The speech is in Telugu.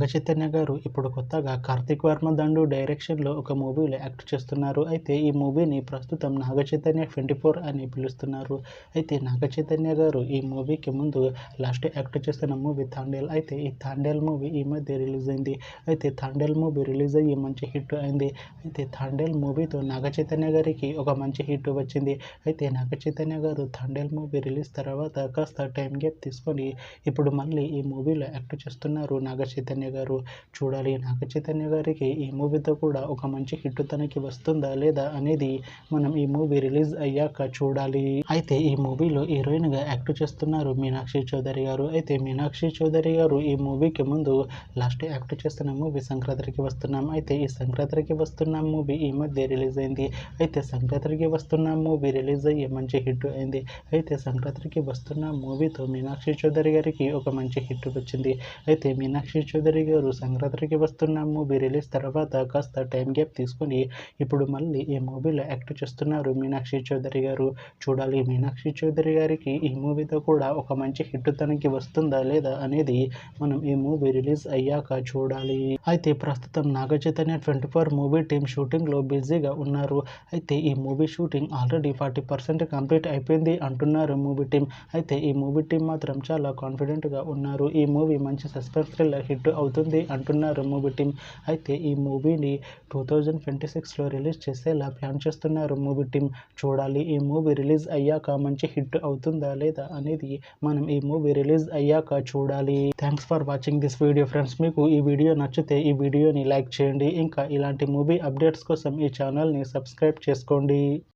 నాగచైతన్య గారు ఇప్పుడు కొత్తగా 'కార్తీక్ వర్మ దండు' డైరెక్షన్‌లో ఒక మూవీలో యాక్ట్ చేస్తున్నారు. అయితే ఈ మూవీని ప్రస్తుతం నాగచైతన్య 24 అని పిలుస్తున్నారు. అయితే నాగచైతన్య గారు ఈ మూవీకి ముందు లాస్ట్ యాక్ట్ చేస్తున్న మూవీ 'తాండేల్'. అయితే ఈ 'తాండేల్' మూవీ ఈ మధ్య రిలీజ్ అయింది. అయితే 'తాండేల్' మూవీ రిలీజ్ అయ్యి మంచి హిట్ అయింది. అయితే 'తాండేల్' మూవీతో నాగచైతన్య గారికి ఒక మంచి హిట్ వచ్చింది. అయితే నాగచైతన్య గారు 'తాండేల్' మూవీ రిలీజ్ తర్వాత కాస్త టైం గ్యాప్ తీసుకొని ఇప్పుడు మళ్ళీ ఈ మూవీలో యాక్ట్ చేస్తున్నారు నాగచైతన్య గారు. చూడాలి నాగచైతన్య గారికి ఈ మూవీతో కూడా ఒక మంచి హిట్ తనకి వస్తుందా లేదా అనేది మనం ఈ మూవీ రిలీజ్ అయ్యాక చూడాలి. అయితే ఈ మూవీలో హీరోయిన్‌గా యాక్ట్ చేస్తున్నారు మీనాక్షి చౌదరి గారు. అయితే మీనాక్షి చౌదరి గారు ఈ మూవీకి ముందు లాస్ట్ యాక్ట్ చేస్తున్న మూవీ 'సంక్రాంతికి వస్తున్నాం'. అయితే ఈ 'సంక్రాంతికి వస్తున్నాం' మూవీ ఈ మధ్య రిలీజ్ అయింది. అయితే 'సంక్రాంతికి వస్తున్నాం' మూవీ రిలీజ్ అయ్యి మంచి హిట్ అయింది. అయితే 'సంక్రాంతికి వస్తున్నాం' మూవీతో మీనాక్షి చౌదరి గారికి ఒక మంచి హిట్ వచ్చింది. అయితే మీనాక్షి చౌదరి గారు 'సంక్రాంతికి వస్తున్నాం' మూవీ రిలీజ్ తర్వాత కాస్త టైం గ్యాప్ తీసుకొని ఇప్పుడు మళ్ళీ ఈ మూవీలో యాక్ట్ చేస్తున్నారు మీనాక్షి చౌదరి గారు. చూడాలి మీనాక్షి చౌదరి గారికి ఈ మూవీతో కూడా ఒక మంచి హిట్ తనకి వస్తుందా లేదా అనేది మనం ఈ మూవీ రిలీజ్ అయ్యాక చూడాలి. అయితే ప్రస్తుతం నాగచైతన్య 24 మూవీ టీమ్ షూటింగ్‌లో బిజీగా ఉన్నారు. అయితే ఈ మూవీ షూటింగ్ ఆల్రెడీ 40% కంప్లీట్ అయిపోయింది అంటున్నారు మూవీ టీమ్. అయితే ఈ మూవీ టీమ్ మాత్రం చాలా కాన్ఫిడెంట్‌గా ఉన్నారు. ఈ మూవీ మంచి సస్పెన్స్ థ్రిల్లర్ హిట్ అవుతుంది అంటున్నారు మూవీ టీమ్. అయితే ఈ మూవీని 2026లో రిలీజ్ చేసేలా ప్లాన్ చేస్తున్నారు మూవీ టీమ్. చూడాలి ఈ మూవీ రిలీజ్ అయ్యాక మంచి హిట్ అవుతుందా లేదా అనేది మనం ఈ మూవీ రిలీజ్ అయ్యాక చూడాలి. Thanks for watching this video friends. మీకు ఈ వీడియో నచ్చితే ఈ వీడియోని లైక్ చేయండి. ఇంకా ఇలాంటి మూవీ అప్డేట్స్ కోసం ఈ ఛానల్‌ని సబ్స్క్రైబ్ చేసుకోండి.